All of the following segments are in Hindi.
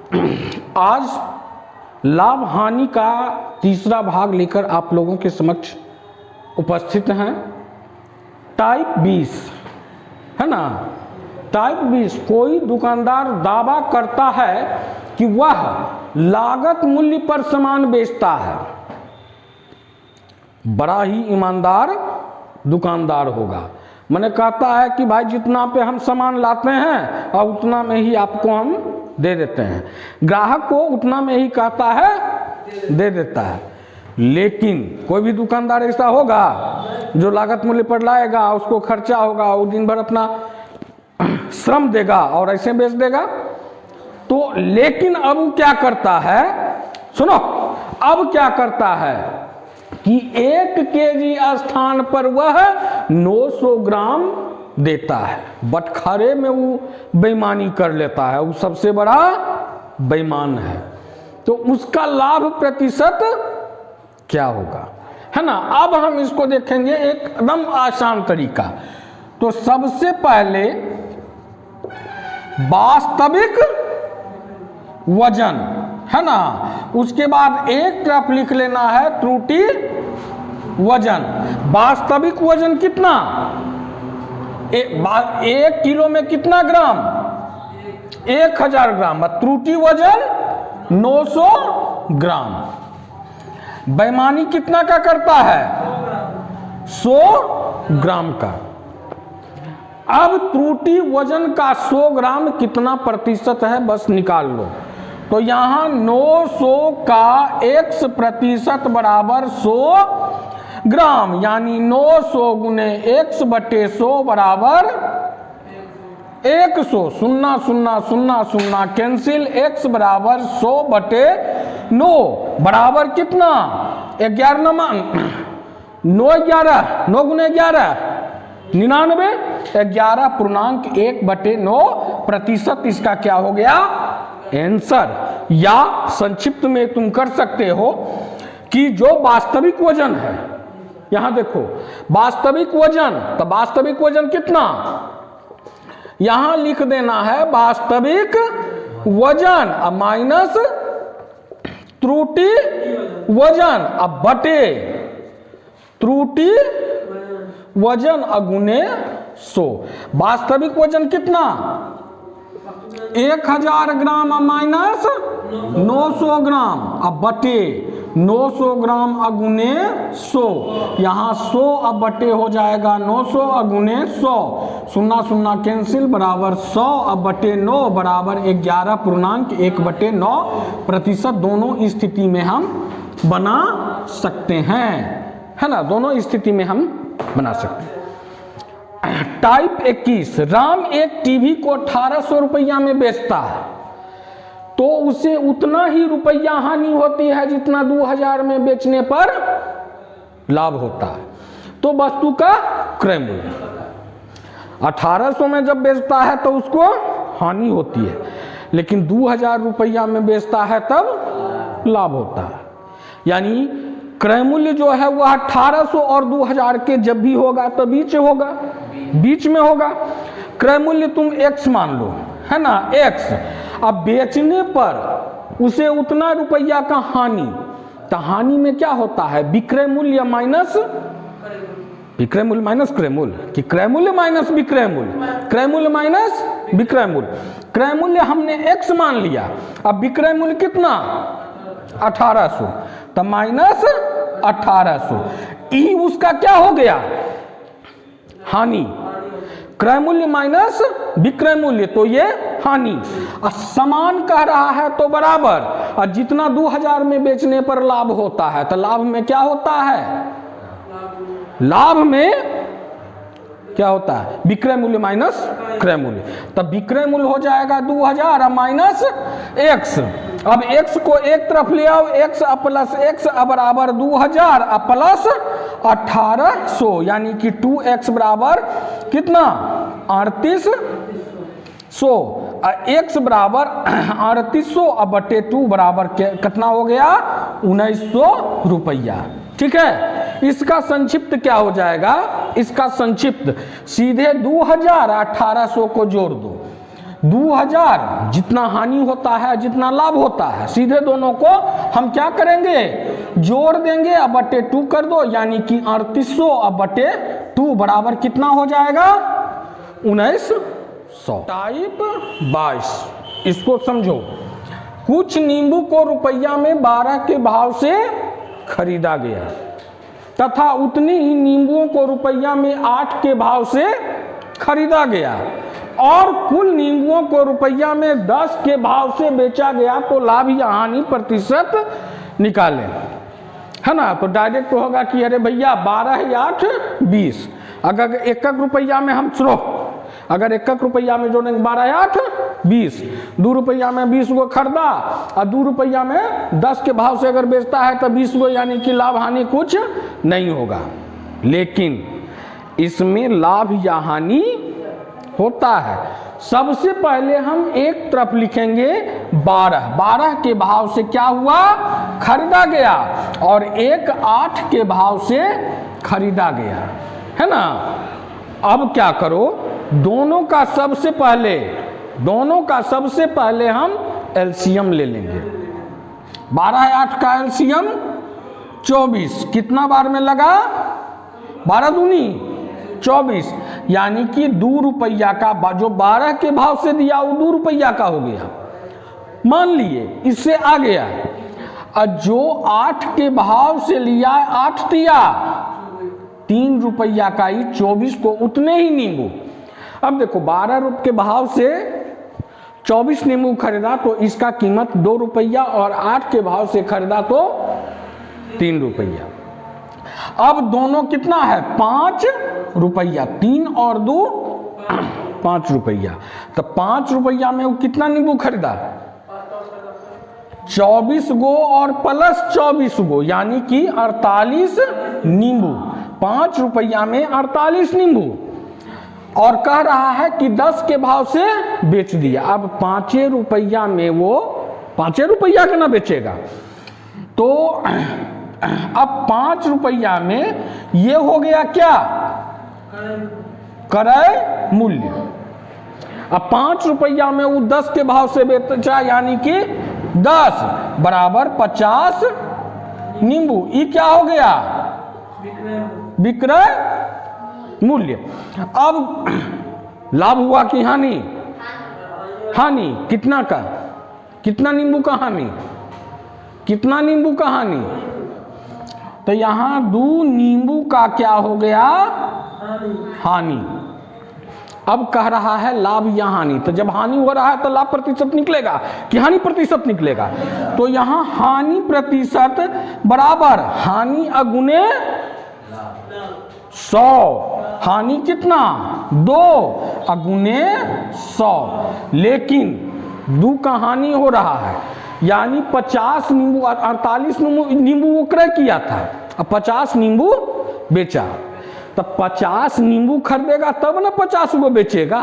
आज लाभ हानि का तीसरा भाग लेकर आप लोगों के समक्ष उपस्थित हैं। टाइप 20 है ना। टाइप 20 कोई दुकानदार दावा करता है कि वह लागत मूल्य पर सामान बेचता है, बड़ा ही ईमानदार दुकानदार होगा। मैंने कहता है कि भाई जितना पे हम सामान लाते हैं और उतना में ही आपको हम दे देते हैं, ग्राहक को उतना में ही कहता है दे देता है। लेकिन कोई भी दुकानदार ऐसा होगा जो लागत मूल्य पर लाएगा, उसको खर्चा होगा, वो दिन भर अपना श्रम देगा और ऐसे बेच देगा। तो लेकिन अब वो क्या करता है, सुनो, अब क्या करता है कि 1 केजी स्थान पर वह 900 ग्राम देता है। बटखरे में वो बेईमानी कर लेता है, वो सबसे बड़ा बेईमान है। तो उसका लाभ प्रतिशत क्या होगा, है ना। अब हम इसको देखेंगे एकदम आसान तरीका। तो सबसे पहले वास्तविक वजन, है ना, उसके बाद एक तरफ लिख लेना है त्रुटि वजन। वास्तविक वजन कितना, 1 किलो में कितना ग्राम, 1000 ग्राम। त्रुटि वजन 900 ग्राम। बेईमानी कितना का करता है, 100 ग्राम का। अब त्रुटि वजन का 100 ग्राम कितना प्रतिशत है बस निकाल लो। तो यहाँ 900 का x प्रतिशत बराबर 100 ग्राम, यानी 900 गुने x बटे 100 बराबर 100। 0 0 0 0 कैंसिल, x बराबर 100 बटे 9 बराबर कितना, 11 9 11 9 गुने 11 99, 11.1 बटे 9 प्रतिशत इसका क्या हो गया, आंसर। या संक्षिप्त में तुम कर सकते हो कि जो वास्तविक वजन है, यहां देखो वास्तविक वजन, तो वास्तविक वजन कितना, यहां लिख देना है वास्तविक वजन अब माइनस त्रुटि वजन, अब बटे त्रुटि वजन अगुने 100। वास्तविक वजन कितना, 1000 ग्राम माइनस 900 ग्राम, अब बटे 900 ग्राम अगुने 100। यहाँ 100 अब बटे हो जाएगा 900 अगुने 100, 0 0 कैंसिल बराबर 100 अब बटे 9 बराबर 11.1 बटे 9 प्रतिशत। दोनों स्थिति में हम बना सकते हैं, है ना, दोनों स्थिति में हम बना सकते हैं। टाइप 21 राम एक टीवी को 1800 रुपया में बेचता है, तो उसे उतना ही रुपया हानि होती है जितना 2000 में बेचने पर लाभ होता है। तो वस्तु का क्रय मूल्य 1800 में जब बेचता है तो उसको हानि होती है, लेकिन 2000 रुपया में बेचता है तब लाभ होता है। यानी क्रय मूल्य जो है वह 1800 और 2000 के जब भी होगा तो बीच में होगा। क्रय मूल्य तुम x मान लो, है ना, x। अब बेचने पर उसे उतना रुपया का हानि, तो हानि में क्या होता है, विक्रय मूल्य माइनस विक्रय मूल्य माइनस क्रय मूल्य, कि क्रय मूल्य माइनस विक्रय मूल्य, क्रय मूल्य माइनस विक्रय मूल्य। क्रय मूल्य हमने x मान लिया, अब विक्रय मूल्य कितना 1800, तो माइनस 1800 ई उसका क्या हो गया, हानि। क्रय मूल्य माइनस विक्रय मूल्य, तो ये हानि। और समान कह रहा है तो बराबर, और जितना 2000 में बेचने पर लाभ होता है, तो लाभ में क्या होता है, लाभ में क्या होता है, विक्रय मूल्य माइनस क्रय मूल्य। तब विक्रय मूल्य हो जाएगा 2000 और माइनस x। अब x को एक तरफ ले आओ, x प्लस x बराबर 2000 प्लस 1800, यानी कि 2x बराबर कितना 3800, x बराबर 3800 अब बटे 2 बराबर कितना हो गया 1900 रुपया। ठीक है, इसका संक्षिप्त क्या हो जाएगा, इसका संक्षिप्त सीधे 2000 1800 को जोड़ दो, 2000 जितना हानि होता है जितना लाभ होता है, सीधे दोनों को हम क्या करेंगे, जोड़ देंगे, अब बटे 2 कर दो, यानी कि 3800 अब बटे 2 बराबर कितना हो जाएगा, 1900। टाइप 22, इसको समझो। कुछ नींबू को रुपया में 12 के भाव से खरीदा गया तथा उतने ही नींबुओं को रुपया में 8 के भाव से खरीदा गया और कुल नींबुओं को रुपया में 10 के भाव से बेचा गया, तो लाभ या हानि प्रतिशत निकालें, है ना। तो डायरेक्ट होगा कि अरे भैया 12 या 8 20, अगर 1 रुपया में हम चलो, अगर 1 रुपया में जोड़ेंगे 12 या 8 20, 2 रुपया में 20 को खरीदा और 2 रुपया में 10 के भाव से अगर बेचता है तो 20 को, यानी कि लाभ हानि कुछ नहीं होगा। लेकिन इसमें लाभ या हानि होता है। सबसे पहले हम एक तरफ लिखेंगे 12 के भाव से क्या हुआ, खरीदा गया, और 1 8 के भाव से खरीदा गया, है ना। अब क्या करो, दोनों का सबसे पहले हम एलसीएम ले लेंगे। 12 8 का एलसीएम 24, कितना बार में लगा, 12 दूनी 24, यानी कि 2 रुपया का, जो 12 के भाव से दिया वो 2 रुपया का हो गया, मान लिए, इससे आ गया। और जो 8 के भाव से लिया 8 दिया, 3 रुपया का ही 24 को उतने ही नींबू। अब देखो 12 रुपये के भाव से 24 नींबू खरीदा तो इसका कीमत 2 रुपया, और 8 के भाव से खरीदा तो 3 रुपया। अब दोनों कितना है, 5 रुपया, 3 और 2 5 रुपया, तो 5 रुपया में वो कितना नींबू खरीदा, 24 गो और प्लस 24 गो, यानी कि 48 नींबू। 5 रुपया में 48 नींबू, और कह रहा है कि 10 के भाव से बेच दिया। अब 5 रुपया में वो 5 रुपया का ना बेचेगा, तो अब 5 रुपया में ये हो गया क्या, क्रय मूल्य। अब 5 रुपया में वो 10 के भाव से बेचा, यानी कि 10 बराबर 50 नींबू, ये क्या हो गया, विक्रय मूल्य। अब लाभ हुआ कि हानि, हानि कितना का, कितना नींबू का हानि, कितना नींबू का हानि, तो यहां 2 नींबू का क्या हो गया, हानि। अब कह रहा है लाभ या हानि, तो जब हानि हो रहा है तो लाभ प्रतिशत निकलेगा कि हानि प्रतिशत निकलेगा, तो यहां हानि प्रतिशत बराबर हानि अगुने 100, हानि कितना 2 अगुने 100, लेकिन 2 का हानि हो रहा है, यानी 50 नींबू, 48 नींबू वो क्रय किया था, अब 50 नींबू बेचा, तो 50 नींबू खरीदेगा तब ना 50 को बेचेगा,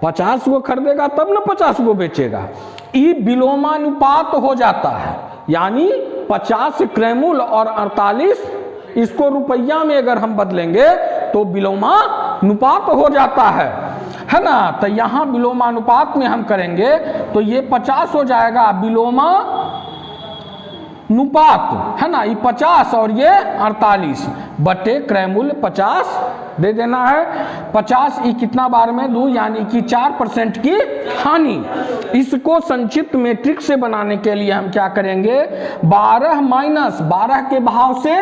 50 को खरीदेगा तब ना 50 को बेचेगा। ये विलोमानुपात हो जाता है, यानी 50 क्रयमूल्य और 48 इसको रुपया में अगर हम बदलेंगे तो विलोमानुपात हो जाता है ना। तो यहाँ विलोमानुपात में हम करेंगे तो ये 50 हो जाएगा विलोमानुपात, है ना, ये 50 और ये 48 बटे क्रयमूल्य 50 दे देना है। 50 ये कितना बार में दूं, यानी कि 4% की हानि। इसको संक्षिप्त मैट्रिक्स से बनाने के लिए हम क्या करेंगे, 12 माइनस 12 के भाव से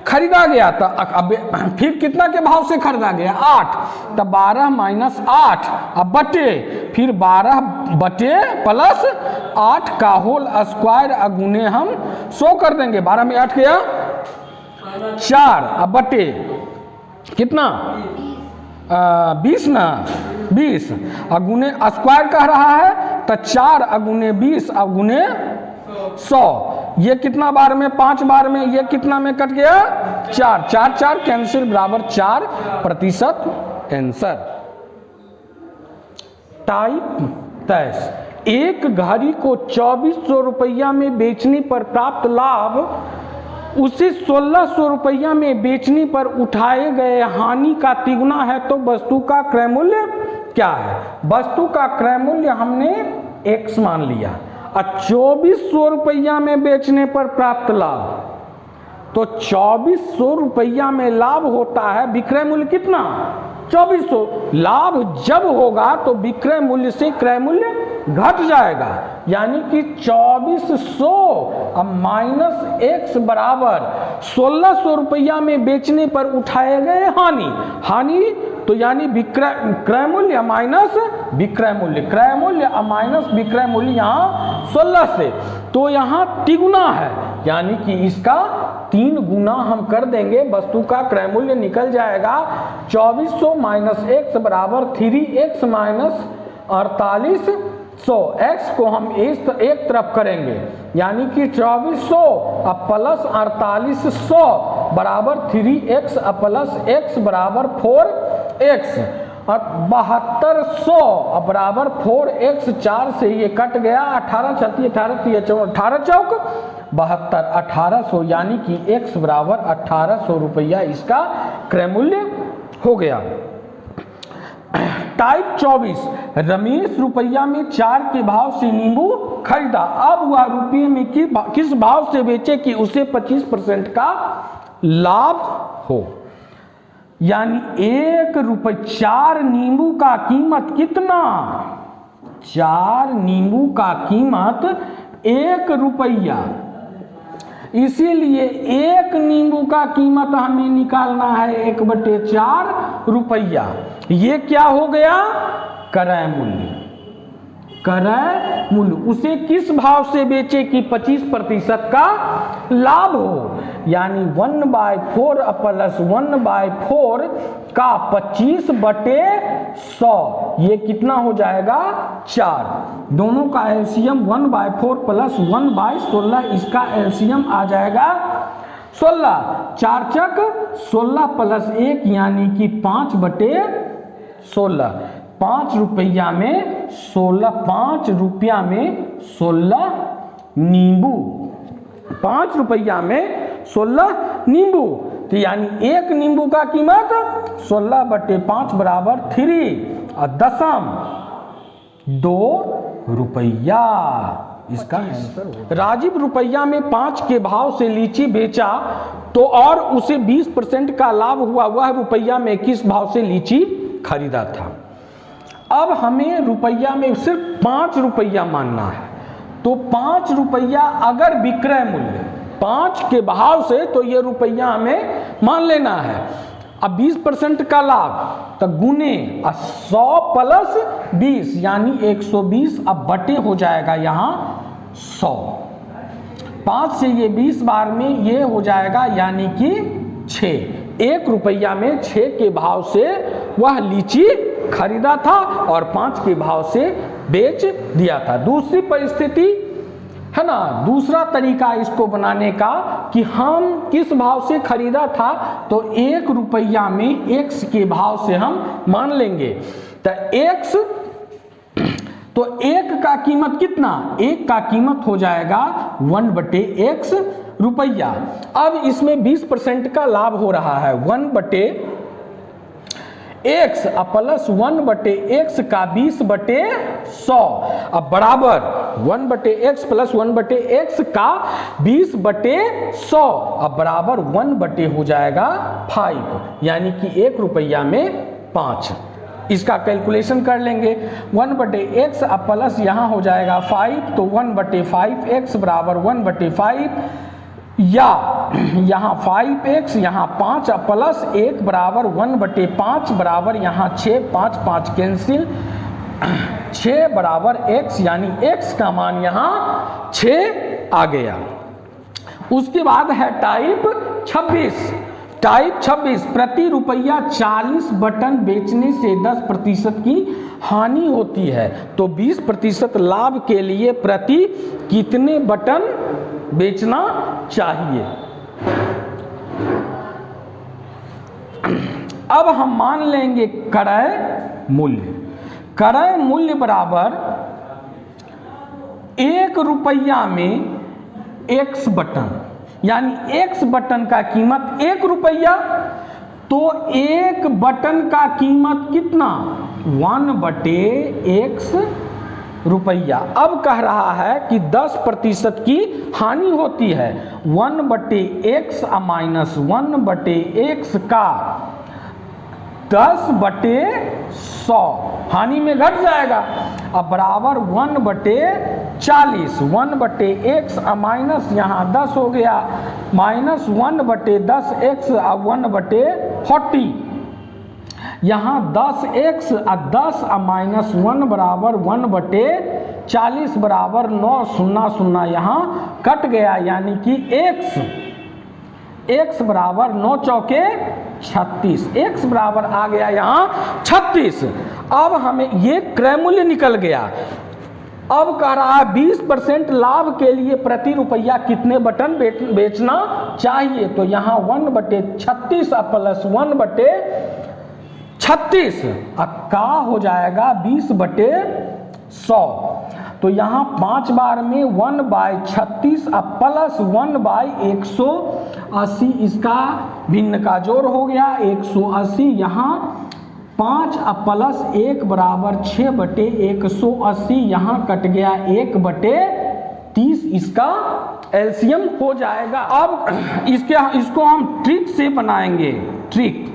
खरीदा गया था, अब फिर कितना के भाव से खरीदा गया 8, तब 12 माइनस 8 अब बटे फिर 12 बटे प्लस 8 का होल स्क्वायर अगुने हम 100 कर देंगे। 12 में 8 गया 4, अब बटे कितना 20 ना 20 अगुने स्क्वायर कह रहा है, तो 4 अगुने 20 अगुने 100, ये कितना बार में 5 बार में, ये कितना में कट गया 4, 4 4 कैंसिल बराबर 4% आंसर। टाइप 23, एक घड़ी को 2400 रुपया में बेचने पर प्राप्त लाभ उसे 1600 रुपया में बेचने पर उठाए गए हानि का तिगुना है, तो वस्तु का क्रय मूल्य क्या है? वस्तु का क्रय मूल्य हमने x मान लिया और 2400 रुपया में बेचने पर प्राप्त लाभ, तो 2400 रुपया में लाभ होता है, विक्रय मूल्य कितना? 2400। लाभ जब होगा तो विक्रय मूल्य से क्रय मूल्य घट जाएगा, यानी कि 2400 अब माइनस x बराबर 1600 रुपया में बेचने पर उठाए गए हानि, तो यानी क्रय मूल्य माइनस विक्रय मूल्य, क्रय मूल्य माइनस विक्रय मूल्य यहाँ 16 से, तो यहाँ तिगुना है, यानी कि इसका 3 गुना हम कर देंगे, वस्तु का क्रय मूल्य निकल जाएगा 2400 माइनस x बराबर 3x माइनस 4800। x को हम एक तरफ करेंगे, यानी कि 2400 प्लस 4800 बराबर 3x प्लस x बराबर 4x और 7200 बराबर 4x, 4 से ये कट गया, 18 छत्ती 18 चौक 72, 1800, यानी कि x बराबर 1800 रुपया इसका क्रय मूल्य हो गया। टाइप 24, रमेश रुपया में 4 के भाव से नींबू खरीदा, अब वह रुपये में किस भाव से बेचे कि उसे 25% का लाभ हो, यानी 1 रुपये 4 नींबू का कीमत कितना? 4 नींबू का कीमत 1 रुपया, इसीलिए 1 नींबू का कीमत हमें निकालना है 1/4 रुपया। ये क्या हो गया? क्रय मूल्य। क्रय मूल्य उसे किस भाव से बेचे कि 25% का लाभ हो, यानी 1/4 प्लस 1/4 का 25/100, ये कितना हो जाएगा? 4। दोनों का एलसीएम 1/4 प्लस 1/16, इसका एलसीएम आ जाएगा 16, 4 चक 16 प्लस 1 यानी कि 5/16, 5 रुपया में 16, 5 रुपया में 16 नींबू, 5 रुपया में 16 नींबू, तो यानी 1 नींबू का कीमत 16/5 बराबर 3.2 रुपया, इसका आंसर होगा। राजीव रुपया में 5 के भाव से लीची बेचा तो और उसे 20% का लाभ हुआ, वह रुपया में किस भाव से लीची खरीदा था? अब हमें रुपया में सिर्फ 5 रुपया मानना है, तो 5 रुपया अगर विक्रय मूल्य 5 के भाव से, तो ये रुपया हमें मान लेना है। अब 20% का लाभ तो गुने 100 प्लस 20 यानी 120, अब बटे हो जाएगा यहाँ 100, 5 से ये 20 बार में ये हो जाएगा, यानी कि 6। 1 रुपया में 6 के भाव से वह लीची खरीदा था और 5 के भाव से बेच दिया था। दूसरी परिस्थिति है ना, दूसरा तरीका इसको बनाने का कि हम किस भाव से खरीदा था, तो 1 रुपया में x के भाव से हम मान लेंगे, तो x, तो 1 का कीमत कितना? 1 का कीमत हो जाएगा 1/x रुपया। अब इसमें 20% का लाभ हो रहा है, 1/x प्लस 1/x का 20/100, अब बराबर 1/x प्लस 1/x का 20/100, अब बराबर 1 हो जाएगा 5, यानी कि 1 रुपया में 5। इसका कैलकुलेशन कर लेंगे, 1/x प्लस यहाँ हो जाएगा 5, तो 1/5x बराबर 1/5, या यहाँ 5x यहाँ 5 प्लस 1 बराबर 1/5 बराबर यहाँ 6, 5 5 कैंसिल, 6 बराबर x, यानी x का मान यहाँ 6 आ गया। उसके बाद है टाइप 26। टाइप 26, प्रति रुपया 40 बटन बेचने से 10% की हानि होती है, तो 20% लाभ के लिए प्रति कितने बटन बेचना चाहिए? अब हम मान लेंगे क्रय मूल्य। क्रय मूल्य बराबर 1 रुपया में x बटन, यानी x बटन का कीमत 1 रुपया, तो 1 बटन का कीमत कितना? 1/x रुपया। अब कह रहा है कि 10% की हानि होती है। 1/x माइनस 1/x का 10/100 हानि में घट जाएगा। अब बराबर 1/40। 1/x माइनस यहाँ 10 हो गया, माइनस 1/10x 1/40। यहाँ 10x 10 माइनस 1 बराबर 1/40 बराबर 9 0 0 यहाँ कट गया, यानी कि x बराबर 9 चौके 36। x बराबर आ गया यहाँ 36। अब हमें ये क्रय मूल्य निकल गया। अब कह रहा है 20% लाभ के लिए प्रति रुपया कितने बटन बेचना चाहिए। तो यहाँ 1/36 प्लस 1/36 का हो जाएगा 20/100। तो यहाँ 5 बार में 1/36 प्लस 1/180, इसका भिन्न का जोड़ हो गया 180। यहाँ 5 प्लस 1 बराबर 6/180, यहाँ कट गया 1/30, इसका एलसीएम हो जाएगा। अब इसको हम ट्रिक से बनाएंगे। ट्रिक,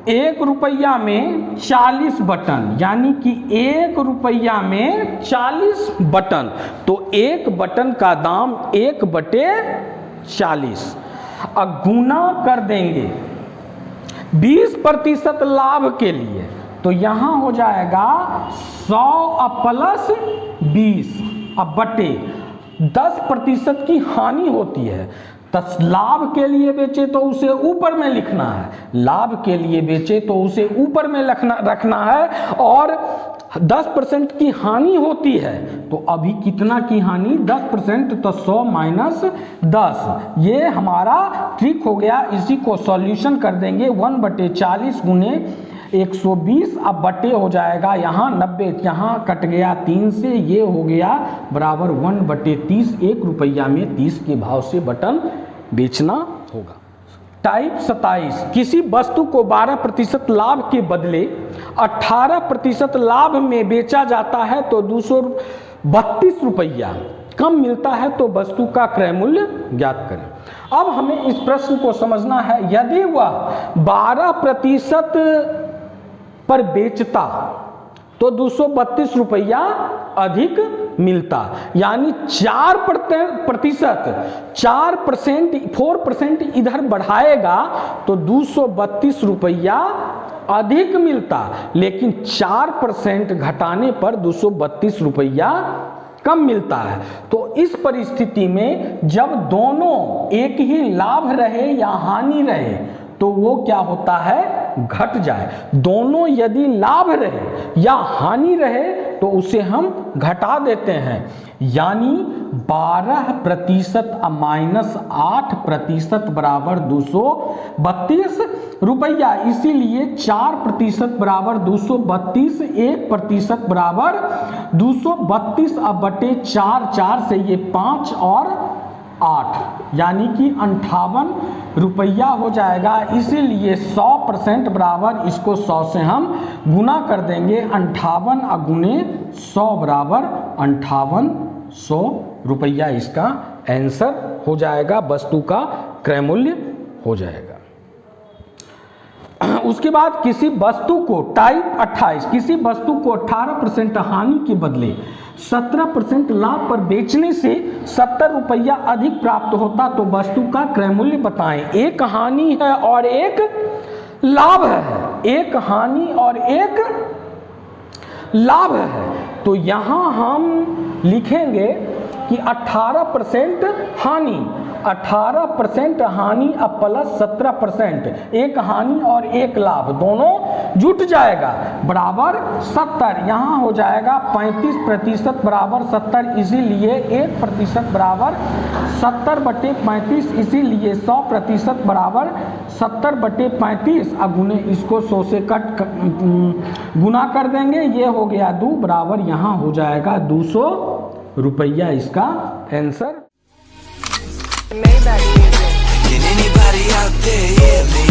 1 रुपया में 40 बटन, यानी कि 1 रुपया में 40 बटन, तो 1 बटन का दाम 1/40। अब गुना कर देंगे 20% लाभ के लिए, तो यहाँ हो जाएगा 100 प्लस 20 अब बटे 10% की हानि होती है। तो लाभ के लिए बेचे तो उसे ऊपर में लिखना है, लाभ के लिए बेचे तो उसे ऊपर में रखना है, और 10% की हानि होती है। तो अभी कितना की हानि 10%, तो 100 माइनस 10, ये हमारा ट्रिक हो गया। इसी को सॉल्यूशन कर देंगे 1/40 गुने 120, अब बटे हो जाएगा यहाँ 90, यहाँ कट गया 3 से, ये हो गया बराबर 1/30। 1 रुपया में 30 के भाव से बटन बेचना होगा। टाइप 27, किसी वस्तु को 12% लाभ के बदले 18% लाभ में बेचा जाता है तो 232 रुपया कम मिलता है, तो वस्तु का क्रय मूल्य ज्ञात करें। अब हमें इस प्रश्न को समझना है, यदि वह 12% पर बेचता तो 232 रुपया अधिक मिलता, यानी 4% इधर बढ़ाएगा तो 232 रुपया अधिक मिलता, लेकिन 4% घटाने पर 232 रुपया कम मिलता है। तो इस परिस्थिति में जब दोनों एक ही लाभ रहे या हानि रहे तो वो क्या होता है, घट जाए। दोनों यदि लाभ रहे या हानि रहे तो उसे हम घटा देते हैं, यानी 12% माइनस 8% बराबर 232 रुपया। इसीलिए 4% बराबर 232, 1% बराबर 232 अब बटे 4 से ये 5 और 8, यानी कि 58 रुपया हो जाएगा। इसीलिए 100% बराबर, इसको 100 से हम गुना कर देंगे, 58 गुने 100 बराबर 5800 रुपया इसका आंसर हो जाएगा, वस्तु का क्रय मूल्य हो जाएगा। उसके बाद किसी वस्तु को टाइप 28, किसी वस्तु को 18% हानि के बदले 17% लाभ पर बेचने से 70 रुपया अधिक प्राप्त होता, तो वस्तु का क्रय मूल्य बताएं। एक हानि है और एक लाभ है, एक हानि और एक लाभ है, तो यहां हम लिखेंगे कि 18% हानि, 18% हानि अब प्लस 17%, एक हानि और एक लाभ दोनों जुट जाएगा बराबर 70। यहाँ हो जाएगा 35% बराबर 70, इसीलिए 1% बराबर 70/35, इसीलिए 100% बराबर 70/35 गुने इसको 100 से गुना कर देंगे, ये हो गया 2 बराबर, यहाँ हो जाएगा 200 रुपया इसका answer. Can anybody out there hear me?